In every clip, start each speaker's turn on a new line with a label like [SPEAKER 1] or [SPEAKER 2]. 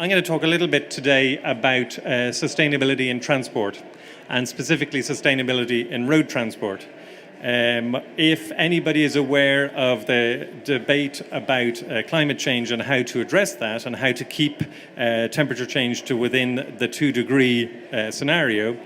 [SPEAKER 1] I'm going to talk a little bit today about sustainability in transport, and specifically sustainability in road transport. If anybody is aware of the debate about climate change and how to address that and how to keep temperature change to within the 2-degree scenario,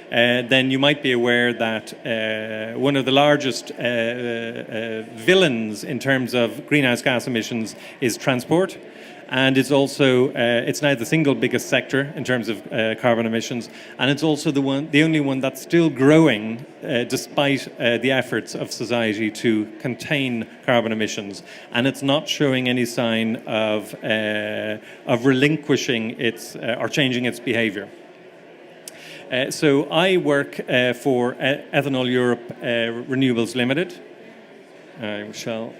[SPEAKER 1] then you might be aware that one of the largest villains in terms of greenhouse gas emissions is transport. And it's also it's now the single biggest sector in terms of carbon emissions, and it's also the only one that's still growing despite the efforts of society to contain carbon emissions. And it's not showing any sign of relinquishing its or changing its behaviour. So I work for Ethanol Europe Renewables Limited. I shall.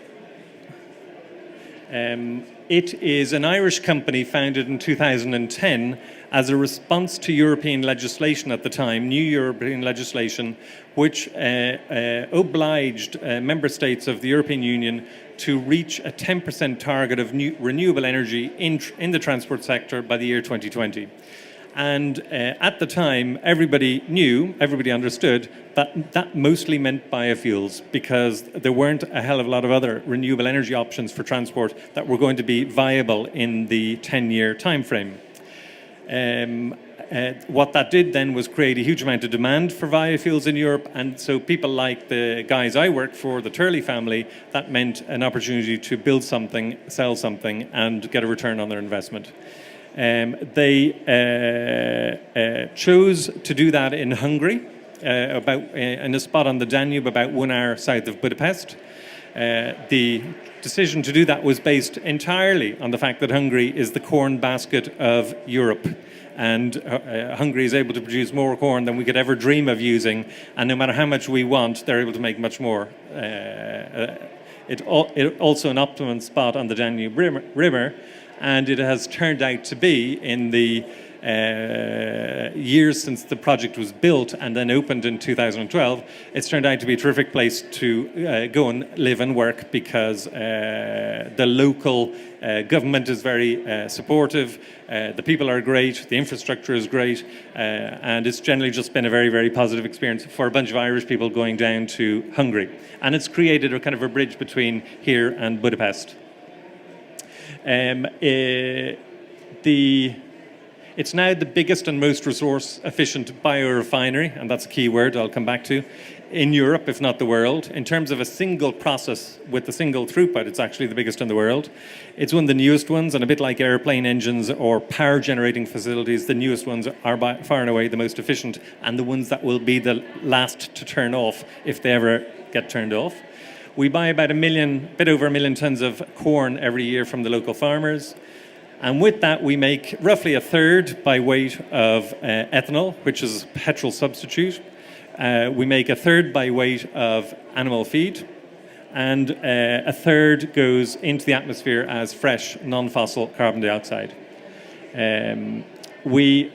[SPEAKER 1] It is an Irish company founded in 2010 as a response to European legislation at the time, new European legislation, which obliged member states of the European Union to reach a 10% target of renewable energy in the transport sector by the year 2020. And at the time, everybody understood that mostly meant biofuels, because there weren't a hell of a lot of other renewable energy options for transport that were going to be viable in the 10-year time frame. What that did then was create a huge amount of demand for biofuels in Europe, and so people like the guys I work for, the Turley family, that meant an opportunity to build something, sell something, and get a return on their investment. They chose to do that in Hungary, in a spot on the Danube about 1 hour south of Budapest. The decision to do that was based entirely on the fact that Hungary is the corn basket of Europe. And Hungary is able to produce more corn than we could ever dream of using. And no matter how much we want, they're able to make much more. It's also an optimum spot on the Danube River. And it has turned out to be, in the years since the project was built and then opened in 2012, it's turned out to be a terrific place to go and live and work, because the local government is very supportive, the people are great, the infrastructure is great, and it's generally just been a very, very positive experience for a bunch of Irish people going down to Hungary. And it's created a kind of a bridge between here and Budapest. It's now the biggest and most resource-efficient biorefinery, and that's a key word I'll come back to, in Europe, if not the world. In terms of a single process with a single throughput, it's actually the biggest in the world. It's one of the newest ones, and a bit like airplane engines or power-generating facilities, the newest ones are by far and away the most efficient, and the ones that will be the last to turn off if they ever get turned off. We buy about a bit over 1 million tons of corn every year from the local farmers. And with that, we make roughly a third by weight of ethanol, which is a petrol substitute. We make a third by weight of animal feed. And a third goes into the atmosphere as fresh, non-fossil carbon dioxide. We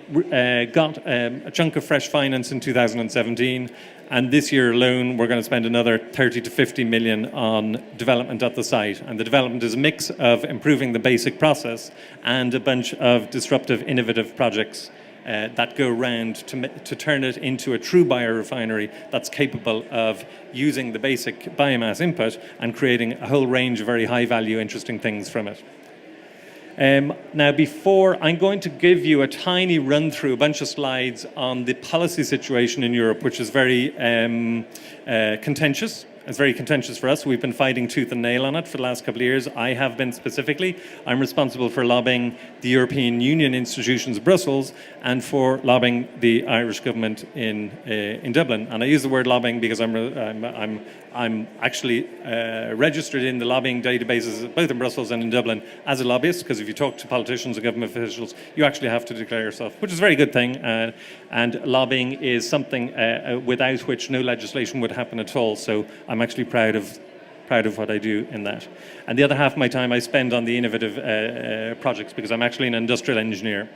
[SPEAKER 1] got a chunk of fresh finance in 2017. And this year alone, we're going to spend another 30 to 50 million on development at the site. And the development is a mix of improving the basic process and a bunch of disruptive, innovative projects that go around to turn it into a true biorefinery that's capable of using the basic biomass input and creating a whole range of very high-value, interesting things from it. Now, before, I'm going to give you a tiny run through a bunch of slides on the policy situation in Europe, which is very contentious. It's very contentious for us. We've been fighting tooth and nail on it for the last couple of years. I have been specifically. I'm responsible for lobbying the European Union institutions, Brussels, and for lobbying the Irish government in Dublin. And I use the word lobbying because I'm actually registered in the lobbying databases both in Brussels and in Dublin as a lobbyist, because if you talk to politicians or government officials, you actually have to declare yourself, which is a very good thing. And lobbying is something without which no legislation would happen at all. So I'm actually proud of what I do in that. And the other half of my time I spend on the innovative projects, because I'm actually an industrial engineer.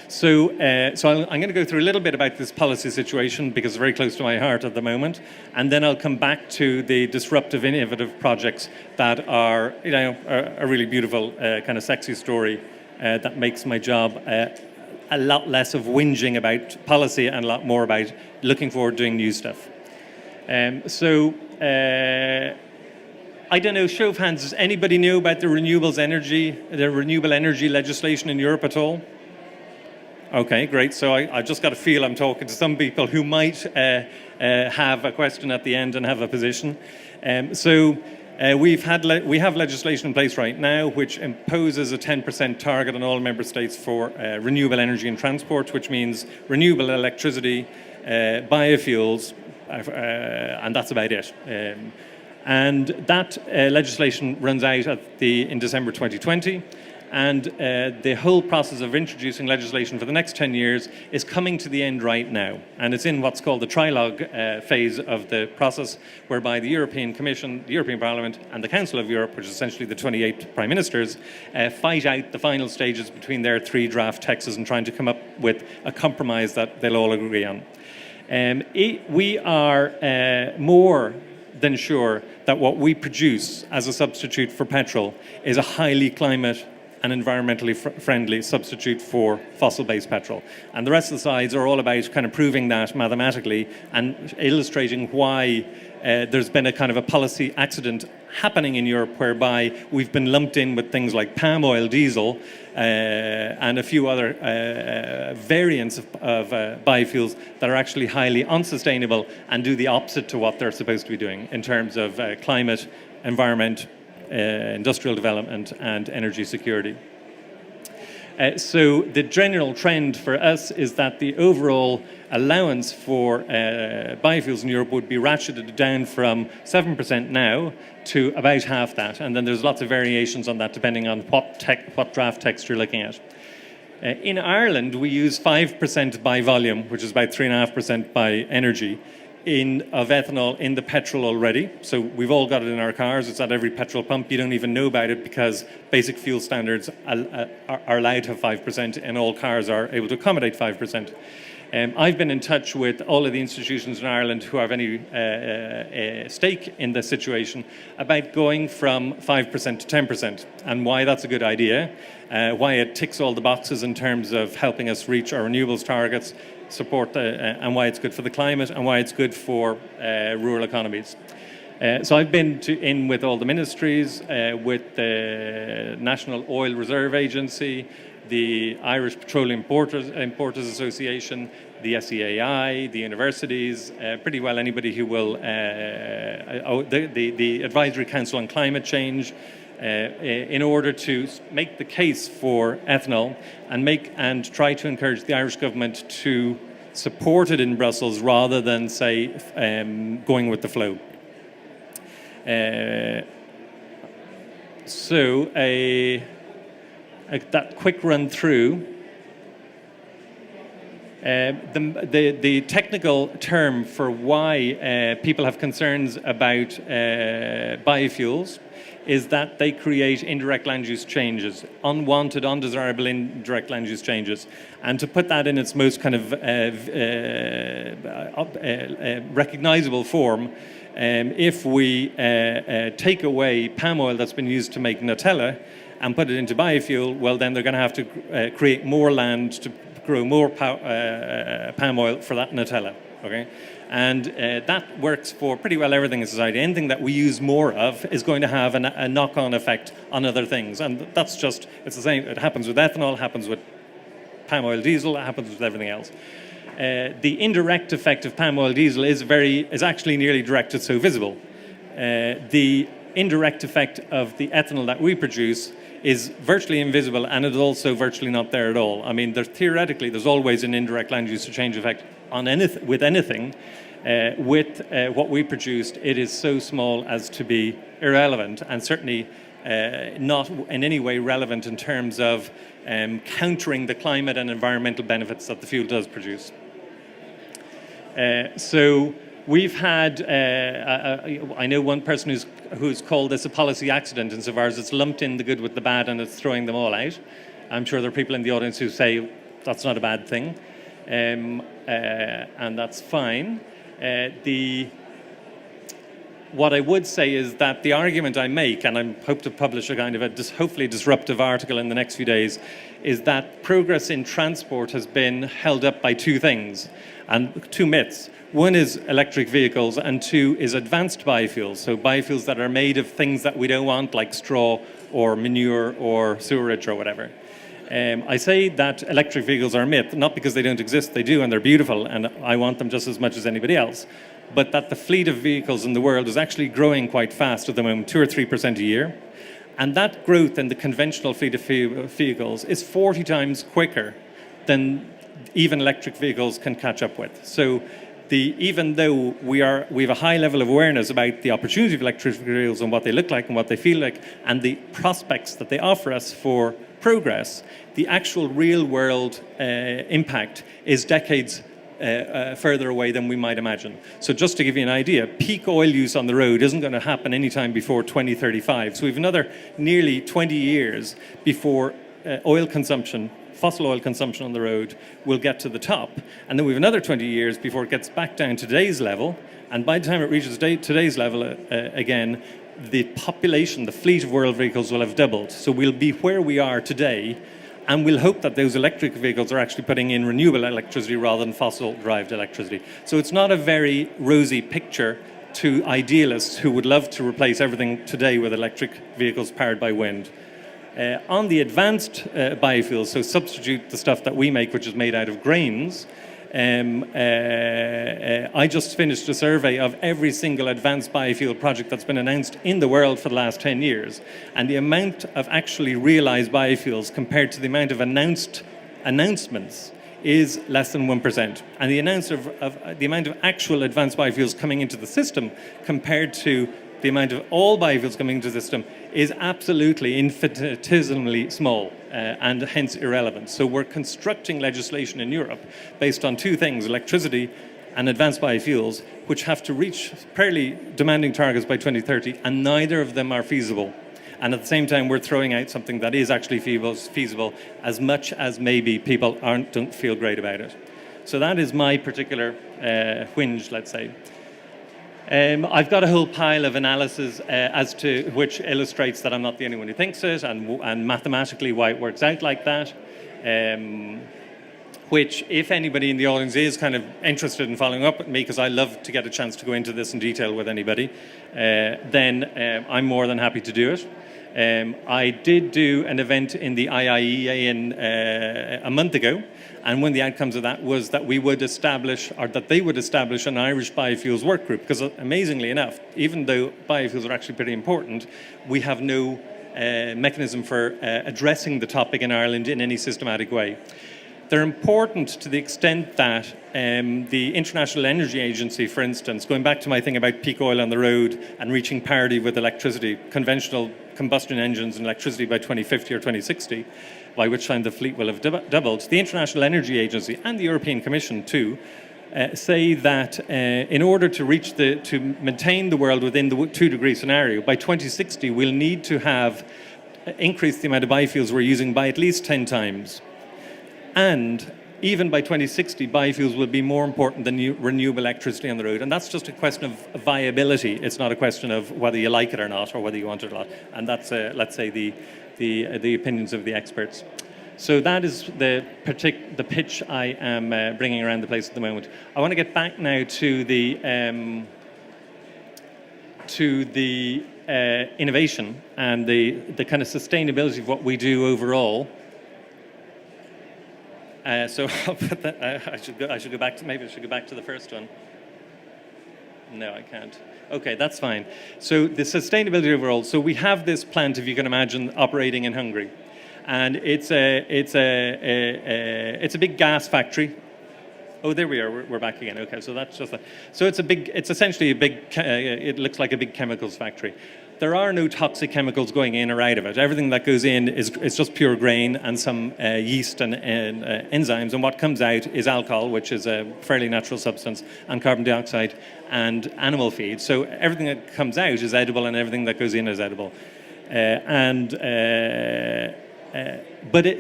[SPEAKER 1] So I'm going to go through a little bit about this policy situation, because it's very close to my heart at the moment, and then I'll come back to the disruptive, innovative projects that are, a really beautiful, kind of sexy story that makes my job a lot less of whinging about policy and a lot more about looking forward to doing new stuff. I don't know, show of hands, does anybody know about the renewable energy legislation in Europe at all? Okay, great. So I just got a feel I'm talking to some people who might have a question at the end and have a position. We have legislation in place right now which imposes a 10% target on all member states for renewable energy and transport, which means renewable electricity, biofuels, and that's about it. And that legislation runs out in December 2020. And the whole process of introducing legislation for the next 10 years is coming to the end right now. And it's in what's called the trilogue phase of the process, whereby the European Commission, the European Parliament, and the Council of Europe, which is essentially the 28 Prime Ministers, fight out the final stages between their 3 draft texts and trying to come up with a compromise that they'll all agree on. We are more than sure that what we produce as a substitute for petrol is a highly climate and environmentally friendly substitute for fossil-based petrol. And the rest of the slides are all about kind of proving that mathematically and illustrating why there's been a kind of a policy accident happening in Europe whereby we've been lumped in with things like palm oil, diesel, and a few other variants of biofuels that are actually highly unsustainable and do the opposite to what they're supposed to be doing in terms of climate, environment, industrial development and energy security. So the general trend for us is that the overall allowance for biofuels in Europe would be ratcheted down from 7% now to about half that. And then there's lots of variations on that depending on what draft text you're looking at. In Ireland, we use 5% by volume, which is about 3.5% by energy, of ethanol in the petrol already. So we've all got it in our cars. It's at every petrol pump. You don't even know about it because basic fuel standards are allowed to have 5%, and all cars are able to accommodate 5%. I've been in touch with all of the institutions in Ireland who have any stake in the situation about going from 5% to 10% and why that's a good idea, why it ticks all the boxes in terms of helping us reach our renewables targets, and why it's good for the climate and why it's good for rural economies. So I've been in with all the ministries, with the National Oil Reserve Agency, the Irish Petroleum Importers Association, the SEAI, the universities, pretty well anybody who will, the Advisory Council on Climate Change, in order to make the case for ethanol and try to encourage the Irish government to support it in Brussels rather than, say, going with the flow. That quick run through. The technical term for why people have concerns about biofuels is that they create indirect land use changes, unwanted, undesirable indirect land use changes. And to put that in its most kind of recognizable form, if we take away palm oil that's been used to make Nutella and put it into biofuel, well, then they're going to have to create more land to grow more palm oil for that Nutella. Okay, and that works for pretty well everything in society. Anything that we use more of is going to have a knock-on effect on other things, and that's just, it's the same. It happens with ethanol, it happens with palm oil diesel, it happens with everything else. The indirect effect of palm oil diesel is actually nearly direct. It's so visible. The indirect effect of the ethanol that we produce is virtually invisible, and it's also virtually not there at all. I mean, theoretically, there's always an indirect land use change effect on with anything. With what we produced, it is so small as to be irrelevant, and certainly not in any way relevant in terms of countering the climate and environmental benefits that the fuel does produce. So we've had, I know one person who's called this a policy accident insofar as it's lumped in the good with the bad and it's throwing them all out. I'm sure there are people in the audience who say that's not a bad thing, and that's fine. what I would say is that the argument I make, and I hope to publish a kind of a hopefully disruptive article in the next few days, is that progress in transport has been held up by two things, and two myths. One is electric vehicles, and two is advanced biofuels. So biofuels that are made of things that we don't want, like straw or manure or sewerage or whatever. I say that electric vehicles are a myth, not because they don't exist, they do, and they're beautiful, and I want them just as much as anybody else, but that the fleet of vehicles in the world is actually growing quite fast at the moment, 2 or 3% a year. And that growth in the conventional fleet of vehicles is 40 times quicker than even electric vehicles can catch up with. So even though we have a high level of awareness about the opportunity of electric vehicles and what they look like and what they feel like and the prospects that they offer us for progress, the actual real world impact is decades further away than we might imagine. So just to give you an idea, peak oil use on the road isn't going to happen anytime before 2035. So we have another nearly 20 years before fossil oil consumption on the road will get to the top. And then we have another 20 years before it gets back down to today's level. And by the time it reaches today's level again, the population, the fleet of world vehicles will have doubled. So we'll be where we are today, and we'll hope that those electric vehicles are actually putting in renewable electricity rather than fossil-derived electricity. So it's not a very rosy picture to idealists who would love to replace everything today with electric vehicles powered by wind. On the advanced biofuels, so substitute the stuff that we make, which is made out of grains, I just finished a survey of every single advanced biofuel project that's been announced in the world for the last 10 years. And the amount of actually realized biofuels compared to the amount of announcements is less than 1%. And the amount of actual advanced biofuels coming into the system compared to the amount of all biofuels coming into the system is absolutely infinitesimally small and hence irrelevant. So we're constructing legislation in Europe based on two things, electricity and advanced biofuels, which have to reach fairly demanding targets by 2030, and neither of them are feasible. And at the same time, we're throwing out something that is actually feasible as much as maybe people don't feel great about it. So that is my particular whinge, let's say. I've got a whole pile of analysis as to which illustrates that I'm not the only one who thinks it, and mathematically why it works out like that. Which, if anybody in the audience is kind of interested in following up with me, because I love to get a chance to go into this in detail with anybody, then I'm more than happy to do it. I did do an event in the IIEA a month ago, and one of the outcomes of that was that we would establish, or that they would establish, an Irish biofuels work group, because amazingly enough, even though biofuels are actually pretty important, we have no mechanism for addressing the topic in Ireland in any systematic way. They're important to the extent that the International Energy Agency, for instance, going back to my thing about peak oil on the road and reaching parity with electricity, conventional combustion engines and electricity by 2050 or 2060, by which time the fleet will have doubled, the International Energy Agency and the European Commission too say that in order to maintain the world within the 2-degree scenario, by 2060 we'll need to have increased the amount of biofuels we're using by at least 10 times. And even by 2060, biofuels will be more important than renewable electricity on the road. And that's just a question of viability. It's not a question of whether you like it or not, or whether you want it or not. And that's, let's say, the opinions of the experts. So that is the pitch I am bringing around the place at the moment. I want to get back now to the innovation and the kind of sustainability of what we do overall. So I'll put that, I should go back to, maybe I should go back to the first one. No, I can't. Okay, that's fine. So the sustainability overall. So we have this plant, if you can imagine, operating in Hungary, and it's a big gas factory. Oh, there we are. We're back again. Okay, so that's just so it's essentially a big. It looks like a big chemicals factory. There are no toxic chemicals going in or out of it. Everything that goes in is just pure grain and some yeast and enzymes, and what comes out is alcohol, which is a fairly natural substance, and carbon dioxide and animal feed. So everything that comes out is edible, and everything that goes in is edible. But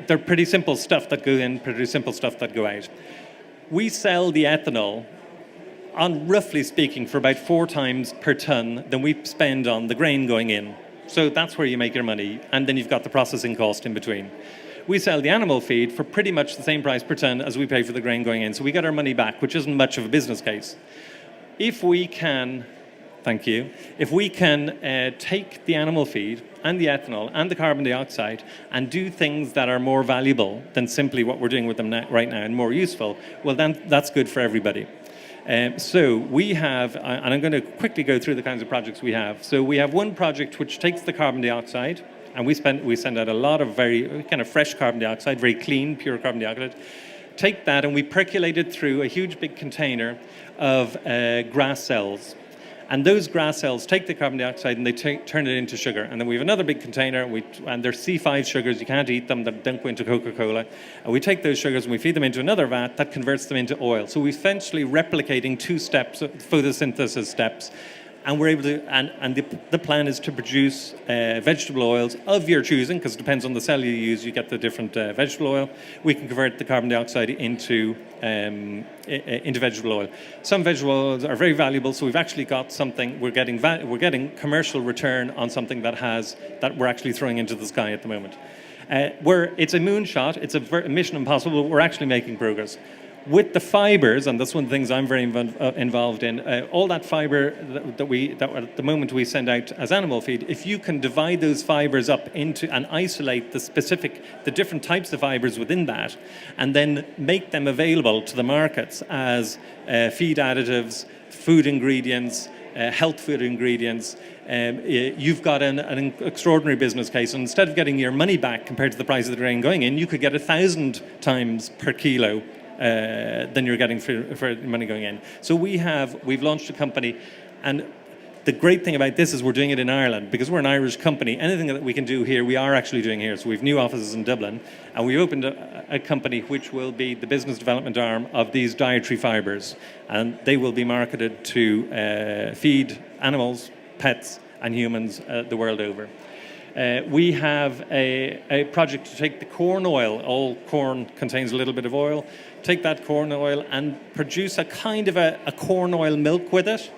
[SPEAKER 1] they're pretty simple stuff that go in, pretty simple stuff that go out. We sell the ethanol on roughly speaking, for about 4 times per ton than we spend on the grain going in. So that's where you make your money, and then you've got the processing cost in between. We sell the animal feed for pretty much the same price per ton as we pay for the grain going in, so we get our money back, which isn't much of a business case. If we can, thank you, if we can take the animal feed and the ethanol and the carbon dioxide and do things that are more valuable than simply what we're doing with them right now and more useful, well, then that's good for everybody. So we have, and I'm going to quickly go through the kinds of projects we have. So we have one project which takes the carbon dioxide, and we send out a lot of very kind of fresh carbon dioxide, very clean, pure carbon dioxide. Take that and we percolate it through a huge big container of grass cells. And those grass cells take the carbon dioxide and they turn it into sugar. And then we have another big container, and they're C5 sugars. You can't eat them. They don't go into Coca-Cola. And we take those sugars and we feed them into another vat that converts them into oil. So we're essentially replicating 2 steps, photosynthesis steps. And we're able to, and the plan is to produce vegetable oils of your choosing, because it depends on the cell you use, you get the different vegetable oil. We can convert the carbon dioxide into vegetable oil. Some vegetable oils are very valuable, so we've actually got something, we're getting commercial return on something that we're actually throwing into the sky at the moment. It's a moonshot, it's a mission impossible, but we're actually making progress. With the fibers, and that's one of the things I'm very involved in, all that fiber that at the moment we send out as animal feed, if you can divide those fibers up into and isolate the different types of fibers within that, and then make them available to the markets as feed additives, food ingredients, health food ingredients, you've got an extraordinary business case. And instead of getting your money back compared to the price of the grain going in, you could get 1,000 times per kilo than you're getting for money going in. So we've launched a company, and the great thing about this is we're doing it in Ireland because we're an Irish company. Anything that we can do here, we are actually doing here. So we've new offices in Dublin, and we've opened a company which will be the business development arm of these dietary fibers, and they will be marketed to feed animals, pets, and humans the world over. We have a project to take the corn oil. All corn contains a little bit of oil. Take that corn oil and produce a kind of a corn oil milk with it,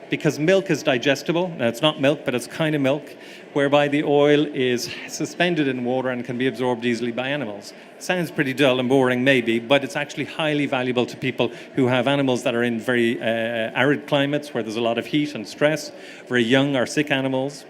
[SPEAKER 1] because milk is digestible. Now, it's not milk, but it's kind of milk, whereby the oil is suspended in water and can be absorbed easily by animals. Sounds pretty dull and boring, maybe, but it's actually highly valuable to people who have animals that are in very arid climates where there's a lot of heat and stress, very young or sick animals.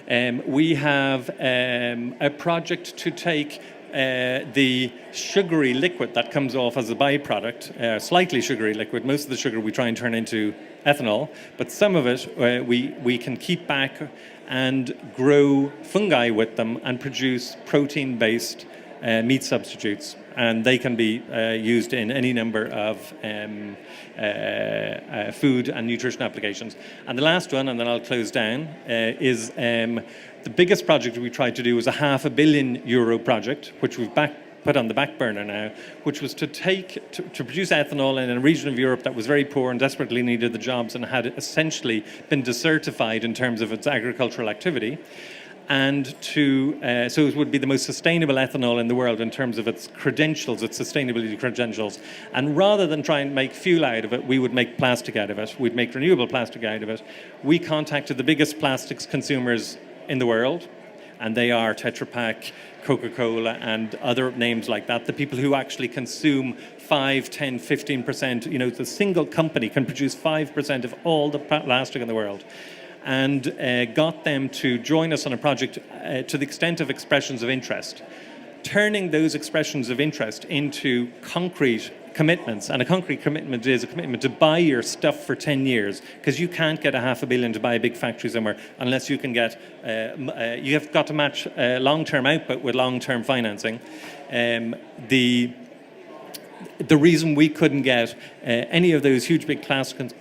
[SPEAKER 1] We have a project to take the sugary liquid that comes off as a byproduct, slightly sugary liquid. Most of the sugar we try and turn into ethanol, but some of it we can keep back and grow fungi with them and produce protein-based meat substitutes. And they can be used in any number of food and nutrition applications. And the last one, and then I'll close down, is the biggest project we tried to do was a €500 million project, which we've put on the back burner now, which was to produce ethanol in a region of Europe that was very poor and desperately needed the jobs and had essentially been desertified in terms of its agricultural activity. And so it would be the most sustainable ethanol in the world in terms of its credentials, its sustainability credentials. And rather than try and make fuel out of it, we would make plastic out of it. We'd make renewable plastic out of it. We contacted the biggest plastics consumers in the world, and they are Tetra Pak, Coca-Cola, and other names like that, the people who actually consume 5, 10, 15%. The single company can produce 5% of all the plastic in the world. And got them to join us on a project to the extent of expressions of interest, turning those expressions of interest into concrete commitments. And a concrete commitment is a commitment to buy your stuff for 10 years, because you can't get $500 million to buy a big factory somewhere unless you can get, you have got to match long-term output with long-term financing. The reason we couldn't get any of those huge big plastics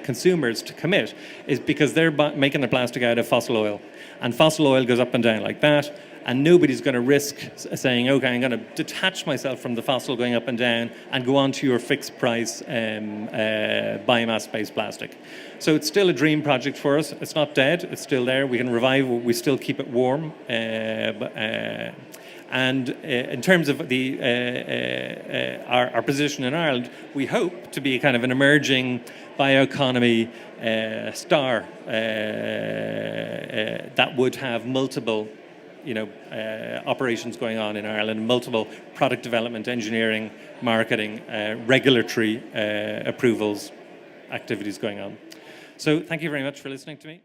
[SPEAKER 1] consumers to commit is because they're making the plastic out of fossil oil, and fossil oil goes up and down like that, and nobody's going to risk saying, okay, I'm going to detach myself from the fossil going up and down and go on to your fixed price biomass-based plastic. So it's still a dream project for us. It's not dead, it's still there. We can revive it, we still keep it warm. And in terms of our position in Ireland, we hope to be kind of an emerging bioeconomy star that would have multiple operations going on in Ireland, multiple product development, engineering, marketing, regulatory approvals, activities going on. So thank you very much for listening to me.